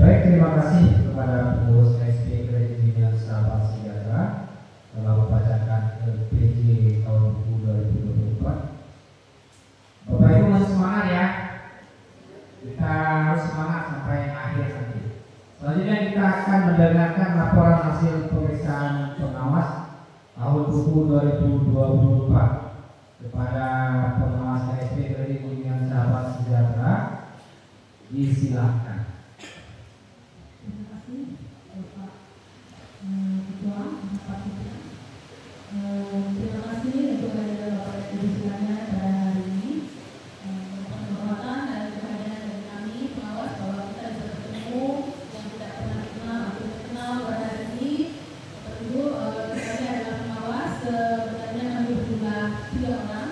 Baik, terima kasih kepada pengurus SP Kredit Union Sahabat Sejahtera telah membacakan LPJ tahun buku 2024. Bapak Ibu masih semangat ya. Kita harus semangat sampai akhir nanti. Selanjutnya kita akan mendengarkan laporan hasil pemeriksaan pengawas tahun buku 2024 kepada pengawas SP Kredit Union Sahabat Sejahtera. Disilakan. Terima kasih Bapak Ketua, Bapak Ketua. Terima kasih untuk kehadiran Bapak Ibu sekalian pada hari ini. Penghormatan dan kehadiran dari kami pengawas bahwa kita bisa bertemu yang tidak pernah kenal atau kenal pada hari ini. Bapak Ibu, kami adalah pengawas. Sebenarnya kami berjumlah 3 orang.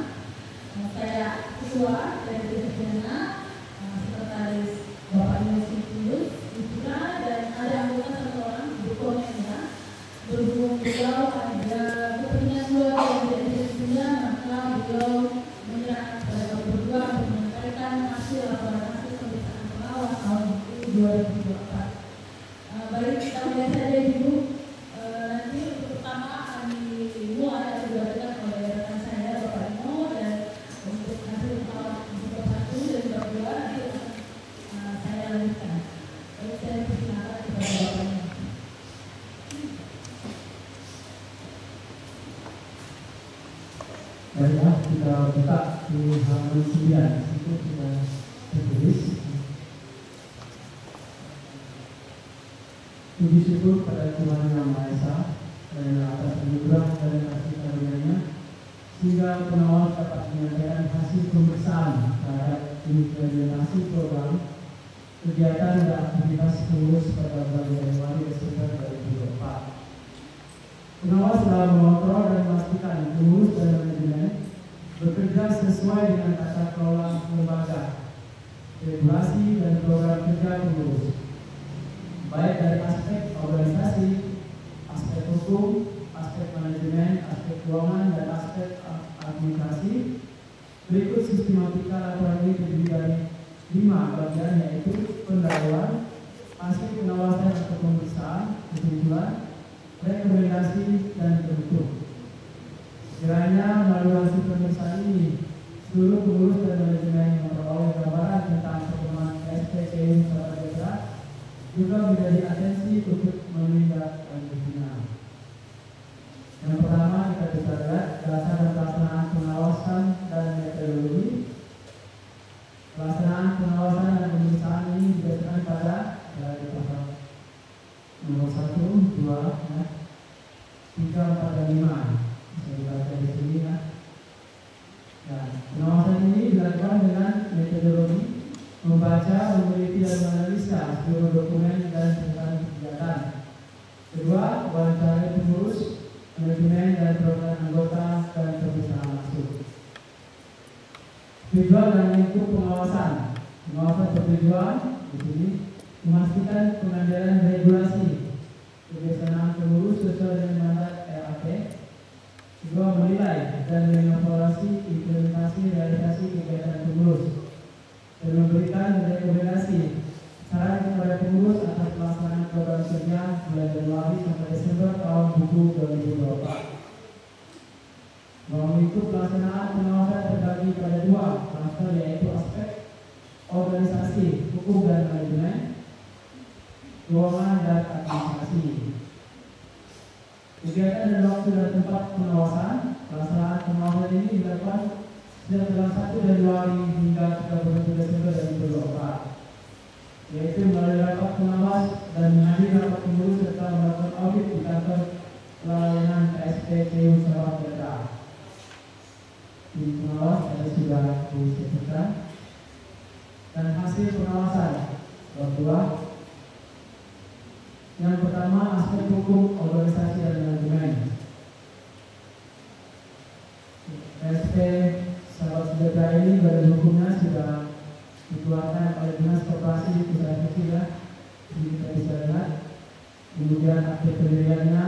Saya ketua dari Pidana, sekretaris Bapak Yunus Putra, dan ada anggota 1 orang berkomennya. Berhubung beliau ada kepentingan keluarga yang tidak bisa ditunda, maka beliau menyerahkan kepada kami berdua untuk menyampaikan hasil laporan hasil pemeriksaan pengawas tahun 2024. Baik, kita mulai saja Ibu. Nanti untuk pertama kami mulai atau dibacakan oleh rekan saya Bapak Ino, dan untuk hasil pengawas untuk bab 1 dan bab 2 nanti saya lanjutkan. Baik, saya persilakan kepada Bapak Ino. Baiklah, kita buka di halaman 9. Itu sudah tertulis. Puji syukur pada Tuhan Yang Maha Esa dan atas anugerah dan kasih karunia-Nya sehingga pengawas dapat menyampaikan hasil pemeriksaan terhadap implementasi program kegiatan dan aktivitas pengurus pada bulan Januari Desember 2024. Pengawas telah mengontrol dan memastikan pengurus dan manajemen bekerja sesuai dengan tata kelola lembaga, regulasi dan program kerja pengurus, baik dari aspek organisasi, aspek hukum, aspek manajemen, aspek keuangan, dan aspek administrasi. Berikut sistematika laporan ini terdiri dari 5 bagian, yaitu pendahuluan, hasil pengawasan atau pemeriksaan, kesimpulan, rekomendasi, dan penutup. Kiranya melalui hasil pemeriksaan ini, seluruh pengurus dan manajemen yang memperoleh gambaran tentang perkembangan SPKU Sahabat Sejahtera juga menjadi atensi untuk menindaklanjutinya. Yang pertama, kita bisa lihat dasar dan pelaksanaan pengawasan dan metodologi. Pelaksanaan pengawasan dan pemeriksaan ini didasarkan pada dari pasal nomor 1, 2, 3, 4, dan 5. Bisa dibaca di sini ya. Nah, pengawasan ini dilakukan dengan metodologi membaca, meneliti, dan menganalisa seluruh dokumen dan tentang kegiatan. Kedua, wawancara pengurus, manajemen, dan program anggota dan pemeriksaan langsung. Tujuan dan lingkup pengawasan. Pengawasan bertujuan di sini memastikan pengambilan regulasi kebiasaan pengurus sesuai dengan mandat RAP. Kedua, menilai dan mengevaluasi implementasi realisasi kegiatan pengurus dan memberikan rekomendasi saran kepada pengurus atas pelaksanaan program kerja bulan Januari sampai Desember tahun buku 2024. Mengikuti pelaksanaan pengawasan terbagi pada 2 klaster, yaitu aspek organisasi, hukum dan manajemen, keuangan dan administrasi. Kegiatan dan waktu dan tempat pengawasan. Pelaksanaan pengawasan ini dilakukan sejak tanggal 1 Januari hingga 31 Desember 2024, yaitu melalui rapat pengawas dan menghadiri rapat pengurus serta melakukan audit di kantor pelayanan KSPKU Sahabat Sejahtera. Di pengawas ada sudah disebutkan. Dan hasil pengawasan berdua. Yang pertama, aspek hukum, organisasi, dan manajemen. SP Sahabat Sejahtera ini badan hukumnya sudah dikeluarkan oleh Dinas Koperasi Pusat Kecil, ini kita bisa lihat. Kemudian akte pendiriannya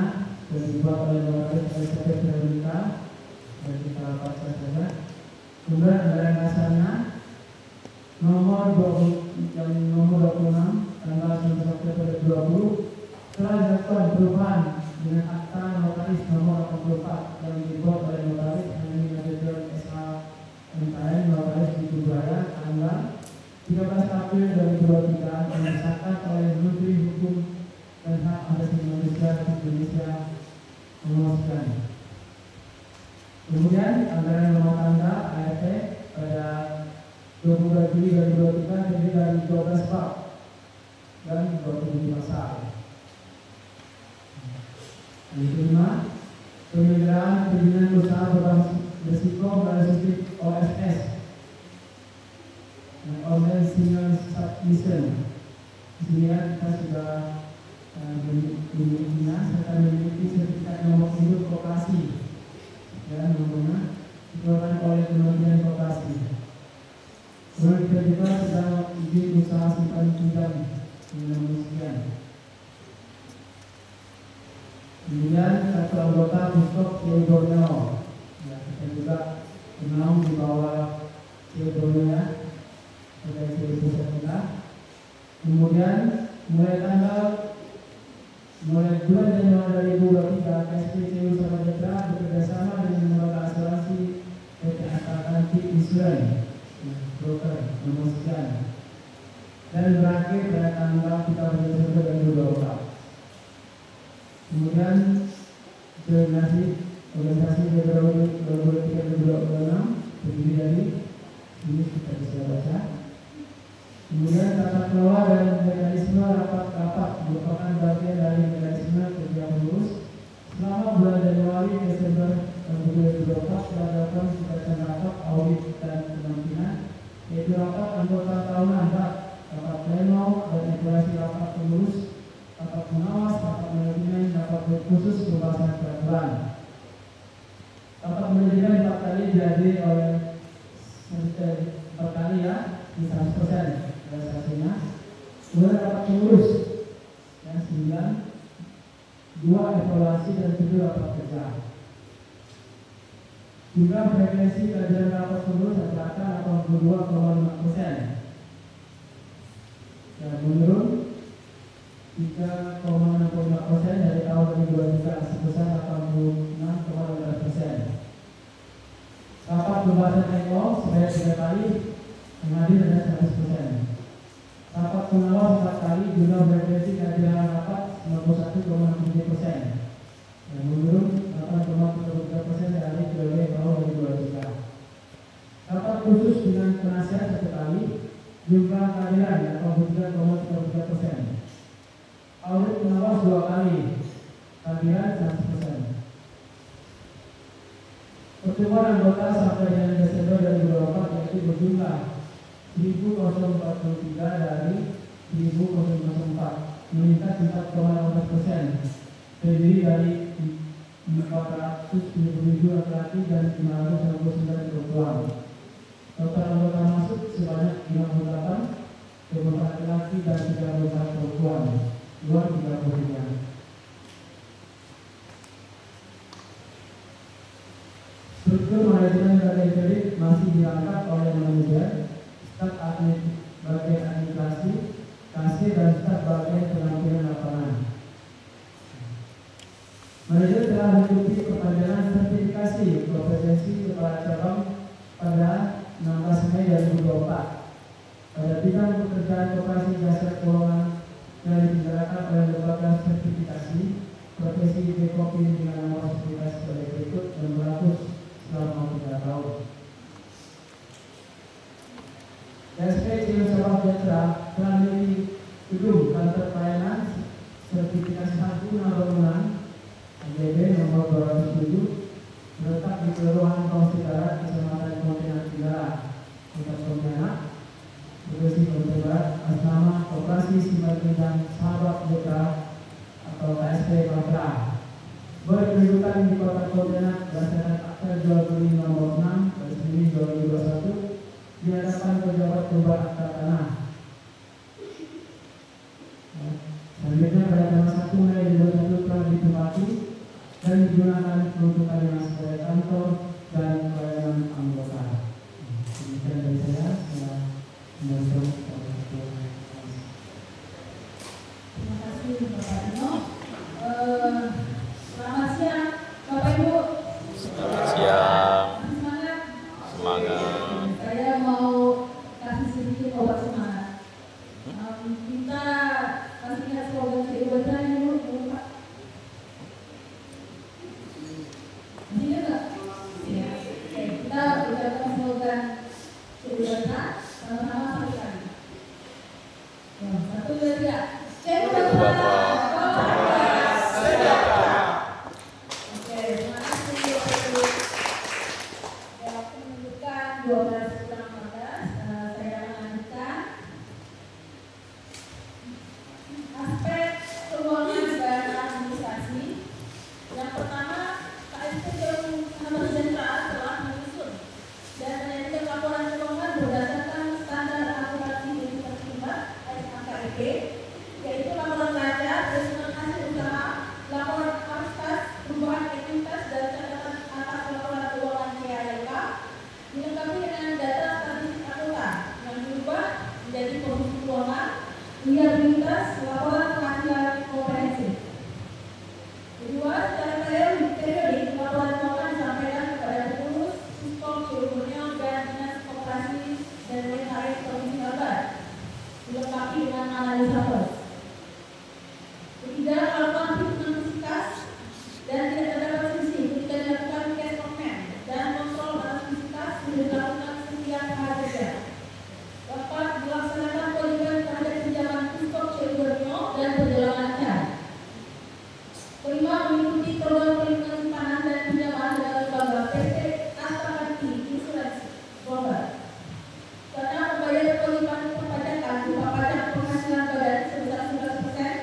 sudah dibuat oleh Bapak LSP Pemerintah, dan kita baca saja. Kemudian anggaran dasarnya nomor 26 tanggal 19 Oktober 2020 telah dilakukan perubahan dengan akta notaris nomor 84 yang dibuat oleh notaris Hani Nadejon SHMKM notaris di Surabaya tanggal 13 April 2023 yang disahkan oleh Menteri Hukum dan Hak Asasi Manusia Indonesia memutuskan. Kemudian anggaran rumah tangga ART pada 22 Juli 2023 terdiri dari 12 bab dan 27 pasal. Yang kelima, penyelenggaraan perizinan usaha berisiko melalui sistem OSS, Online Single Submission. Di sini kita sudah memiliki serta memiliki sertifikat nomor induk koperasi dan nomornya dikeluarkan oleh Kementerian Koperasi. Kemudian kita juga sedang izin usaha simpan pinjam nomor sekian. Kemudian satu anggota Buskop CEO Borneo, ya, kita juga menang di bawah CEO Borneo sebagai CEO pusat kita. Kemudian mulai bulan Januari 2023 KSPCU Samadera bekerjasama dengan lembaga asuransi PT Atlantic Insurance broker nomor sekian dan berakhir pada tanggal 13 Desember 2024. Kemudian organisasi federal 2023-2026 terdiri dari ini kita bisa baca. Kemudian tata kelola dan mekanisme rapat-rapat merupakan bagian dari mekanisme kerja pengurus selama bulan Januari Desember 2024 telah dilakukan semacam rapat audit dan pendampingan, yaitu rapat anggota tahunan, rapat pleno dan evaluasi rapat pengurus, rapat pengawas, rapat manajemen, rapat khusus pembahasan peraturan. Rapat manajemen 4 kali dihadiri oleh per kali ya, di 100% realisasinya. Kemudian rapat pengurus yang 9, 2 evaluasi dan 7 rapat kerja. Jumlah frekuensi kehadiran rapat pengurus rata-rata 82,5%. Dan menurun 3,65% dari tahun 2023 sebesar 86,12%. Rapat pembahasan NO sebanyak 3 kali menghadiri dengan 100%. Rapat pengawas 4 kali, jumlah frekuensi kehadiran rapat 91,7%. Dan menurun 8,33% dari periode tahun 2023. Rapat khusus dengan penasihat 1 kali, jumlah kehadiran 83,33%. Audit pengawas 2 kali, kehadiran 100%. Pertemuan anggota sampai dengan Desember 2024 yaitu berjumlah 1043 dari 1004, meningkat 4,18%, terdiri dari 477 laki-laki dan 569 perempuan. Total anggota masuk sebanyak 58, 54 laki-laki dan 34 perempuan, luar 33. Struktur manajemen data empirik masih diangkat oleh manajer, staf bagian administrasi, kasir dan staf bagian penampilan lapangan. Manajer telah mengikuti perpanjangan sertifikasi kompetensi kepala cabang pada 16 Mei 2024 pada bidang pekerjaan koperasi jasa keuangan yang diselenggarakan oleh lembaga sertifikasi profesi BPOPI dengan nomor sertifikasi sebagai berikut dan berlaku selama 3 tahun. KSPCU Samadera telah memiliki gedung kantor pelayanan sertifikasi sempurna bangunan AGB nomor 207 terletak di Kelurahan Kongsi Barat, Kecamatan Pontianak Tenggara, Kota Pontianak, Provinsi Kalimantan Barat, atas nama Koperasi Simpan Pinjam Sahabat Putra atau KSP Patra. Berkedudukan di Kota Pontianak berdasarkan akta jual beli nomor 6 Juni 2021 di hadapan pejabat perubahan akta tanah. Selanjutnya pada tanggal 1 Mei 2021 telah ditempati dan digunakan peruntukan yang sebagai kantor dan pelayanan anggota. Demikian dari saya. Semangat. Saya mau kasih sedikit obat semangat. Kita masih ingat slogan CIWT dulu, Pak? Masih ingat nggak? Iya. Oke, kita ucapkan slogan CIWT sama-sama sekali kali. Ya, 1, 2, 3. CIWT. Oke, terima kasih. Ya, waktu menunjukkan 12:15. Saya melanjutkan aspek keuangan dan administrasi. Yang pertama, KSP Jawa Sentral telah menyusun dan menyajikan laporan keuangan berdasarkan standar akuntansi lingkungan seimbang (SAKIP), yaitu laporan neraca, perhitungan hasil usaha, laporan arus kas, perubahan ekuitas, dan catatan atas laporan keuangan CALK, dilengkapi dengan data statistik akuntan yang berubah menjadi kondisi keuangan, liabilitas, laporan penghasilan komprehensif. Kedua, secara periodik laporan keuangan disampaikan kepada pengurus, Sistem Cireboneo, dan Dinas Koperasi dan Monetaris Provinsi Kalbar, dilengkapi dengan analisa pos. Ketiga, melakukan perhitungan fiskas dan tidak terdapat selisih ketika dilakukan cash payment dan kontrol batas fiskas sudah dilakukan setiap hari kerja. Keempat, melaksanakan kewajiban terhadap pinjaman Sistem Cireboneo dan berjalan lancar. Kelima, mengikuti program perlindungan simpanan dan pinjaman dengan lembaga PT Astakanti Insuransi Global. Keenam, membayar kewajiban perpajakan berupa pajak penghasilan badan sebesar 11%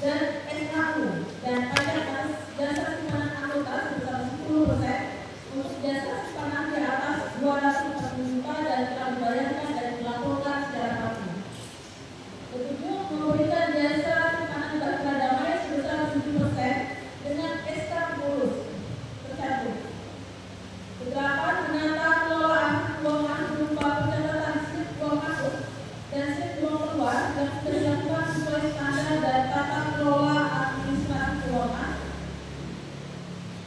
dan SKU dan pajak atas jasa simpanan anggota sebesar 10% untuk jasa simpanan di atas 240 juta dan telah dibayarkan dan dilaporkan secara patuh. Ketujuh, memberikan jasa simpanan bagi damai sebesar 7% dengan SK pengurus tercantum. Kedelapan, menata kelolaan keuangan berupa pencatatan slip uang masuk dan slip uang keluar yang sudah dilakukan sesuai standar dan tata kelola administrasi keuangan.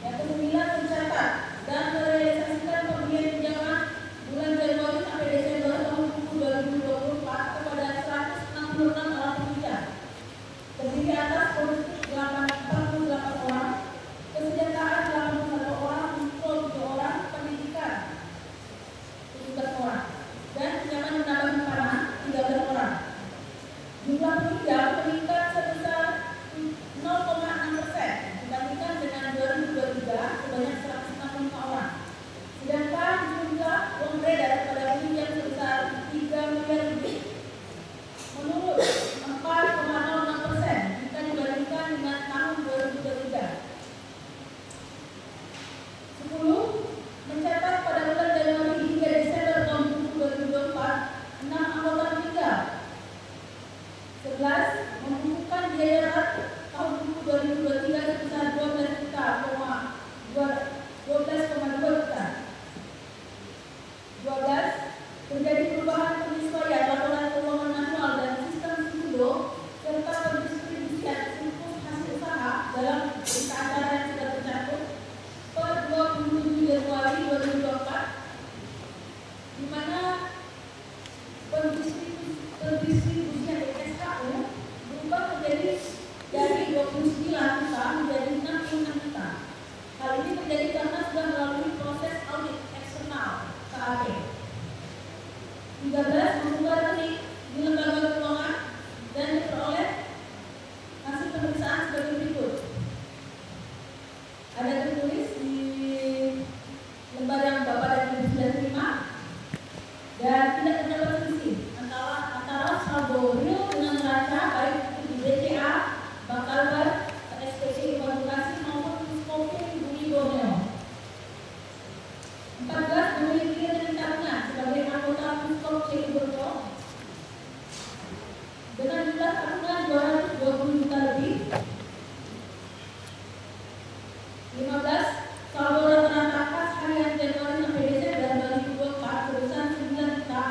Yang kesembilan, mencatat dan merealisasikan pemberian pinjaman bulan Januari sampai Desember tahun 2024 kepada 166 orang peminjam, terdiri atas produktif 48 orang, kesejahteraan 81 orang, mikro 7 orang, pendidikan 17 orang, dan pinjaman menambah simpanan 13 orang. Jumlah peminjam meningkat sebesar 0,6% dibandingkan dengan 2023 sebanyak 165 orang. Sedangkan jumlah uang beredar pada peminjam sebesar 3 miliar lebih, menurun 4,06% jika dibandingkan dengan tahun 2023. 10. Mencatat pada bulan Januari hingga Desember tahun 2024 6 anggota meninggal. 11. Membukukan biaya rat tahun 2023 sebesar 12,2 juta. 12. Terjadi perubahan penyesuaian laporan keuangan manual dan sistem Sindo serta pendistribusian siklus hasil usaha dalam berita acara yang sudah tercantum per 27 Januari 2024, di mana pendistribusian SKU berubah menjadi dari 29 juta menjadi 66 juta. Hal ini terjadi karena sudah melalui proses audit eksternal KAP. 13. Membuka rekening di lembaga keuangan dan diperoleh hasil pemeriksaan sebagai berikut. Ada tertulis di lembar yang Bapak dan Ibu sudah terima dan tidak terdapat selisih antara saldo real dengan neraca baik itu di BCA, Bank Kalbar, SPC Edukasi maupun Puskopin Bumi Borneo. 14. Memiliki rekening tabungan sebagai anggota Puskop Cireboneo dengan jumlah tabungan 220 juta lebih. 15. Saldo rata-rata kas harian Januari sampai Desember 2024 sebesar 9 juta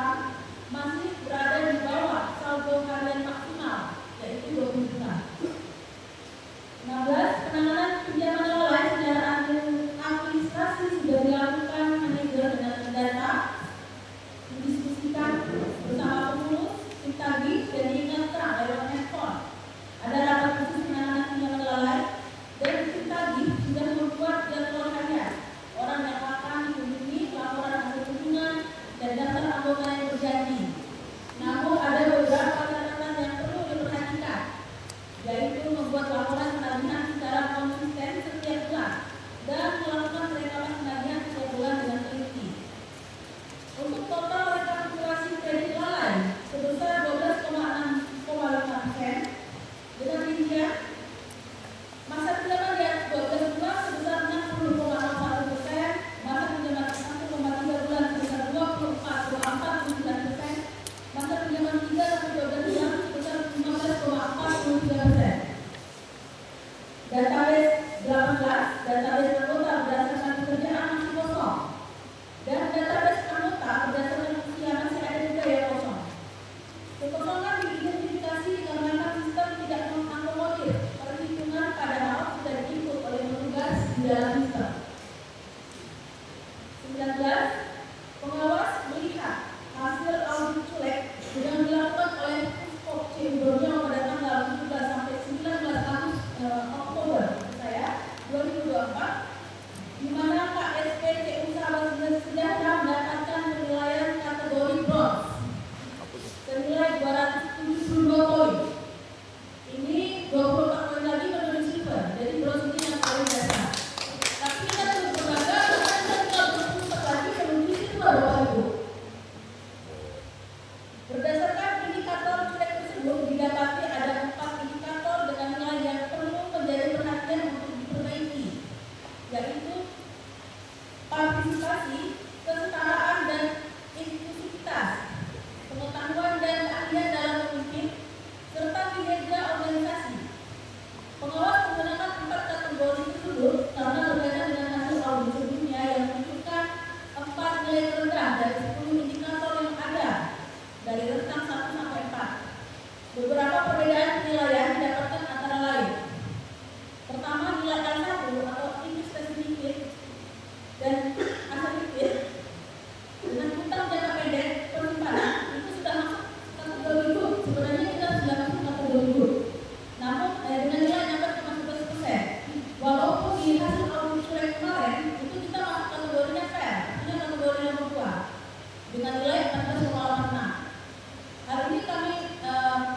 14,86. Hari ini kami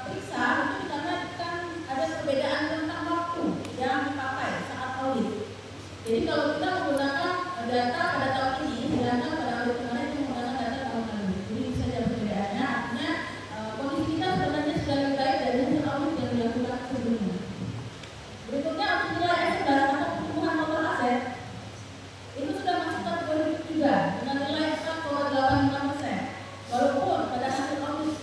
periksa itu karena kan ada perbedaan tentang waktu yang dipakai saat audit. Jadi kalau kita menggunakan data pada tahun ini, sedangkan pada audit kemarin itu menggunakan data tahun lalu. Jadi bisa ada perbedaannya. Artinya kondisi kita sebenarnya sudah lebih baik dari hasil audit yang dilakukan sebelumnya. Berikutnya untuk nilai S11 atau pertumbuhan total aset itu sudah masuk kategori juga dengan nilai 4,85%. Walaupun pada hasil audit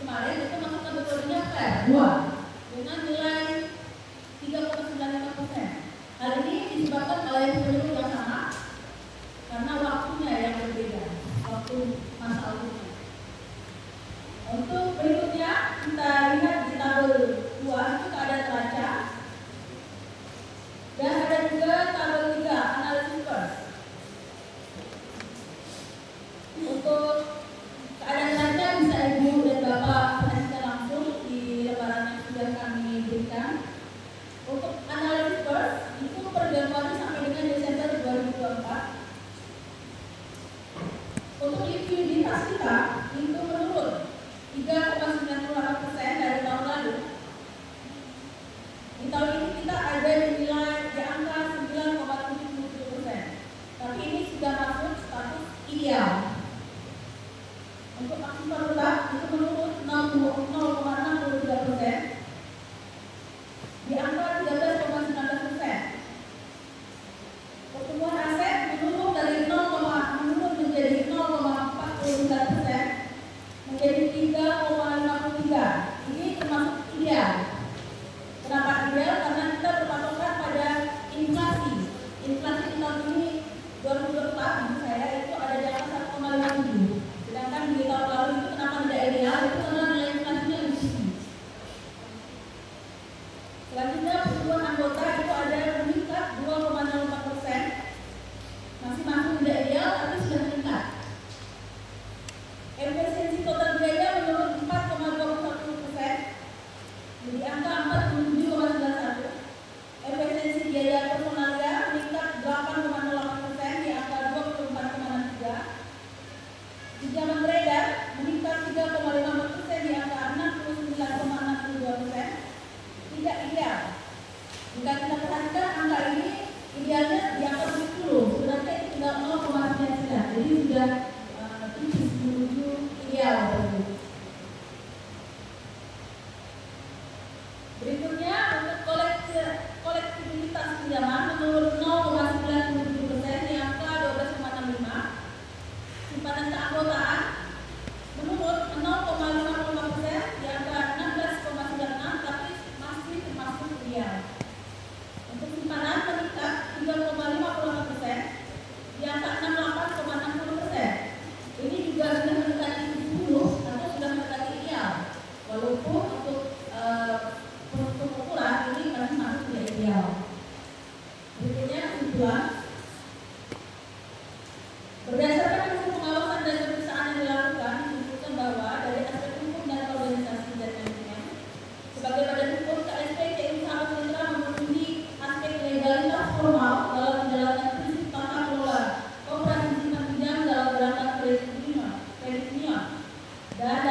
kemarin itu masuk kategorinya fair 2 dengan nilai 3,95%. Hal ini disebabkan oleh penyebab yang sama karena waktunya yang berbeda, waktu masa auditnya. Untuk berikutnya kita lihat di tabel 2 itu keadaan neraca. Dan ada juga tabel 3 analisis first. Untuk keadaan neraca bisa Ibu dan Bapak perhatikan langsung di lembaran yang sudah kami berikan. Untuk analisis first itu per Januari sampai dengan Desember 2024. Untuk likuiditas kita itu menurun 3,98% dari tahun lalu. Di tahun ini kita ada di nilai di angka 9,77%. Tapi ini sudah masuk status ideal. Untuk aktiva tetap itu menurun 0,63% di angka 13,19%. Pertumbuhan aset menurun dari menurun menjadi 0,49% menjadi 3,53. Ini termasuk ideal. Kenapa ideal? Karena kita berpatokan pada inflasi. Inflasi di tahun ini 2024 menurut saya itu ada di angka 1,57. Sedangkan di tahun lalu itu kenapa tidak ideal? Itu karena nilai inflasinya lebih tinggi. Selanjutnya pertumbuhan anggota itu ada meningkat 2,04%. Masih tidak ideal tapi sudah meningkat. Efisiensi total biaya menurun 4,21%. Jadi angka 47,91. Efisiensi biaya personalia meningkat 8,08% di angka 24,63. Pinjaman beredar meningkat 3,54% di angka 69,62%. Tidak ideal. Jika kita perhatikan angka ini idealnya di angka 70, sebenarnya itu tinggal 0,99. Jadi sudah tipis menuju ideal. Berikutnya untuk kolektibilitas pinjaman menurun 0,97% di angka 12,65. Simpanan keanggotaan menurun 0,55% di angka 16,96, tapi masih termasuk ideal. Untuk simpanan meningkat 3,58% di angka 68,60%. Ini juga sudah mendekati 70 atau sudah mendekati ideal. Walaupun untuk ukuran ini masih tidak ideal. Berikutnya kesimpulan. Berdasarkan hasil pengawasan dan pemeriksaan yang dilakukan, disebutkan bahwa dari aspek hukum dan organisasi dan manajemen, sebagai badan hukum KSP TU Sahabat Mitra memenuhi aspek legalitas formal dalam menjalankan prinsip tata kelola koperasi simpan pinjam dalam gerakan kredit union dan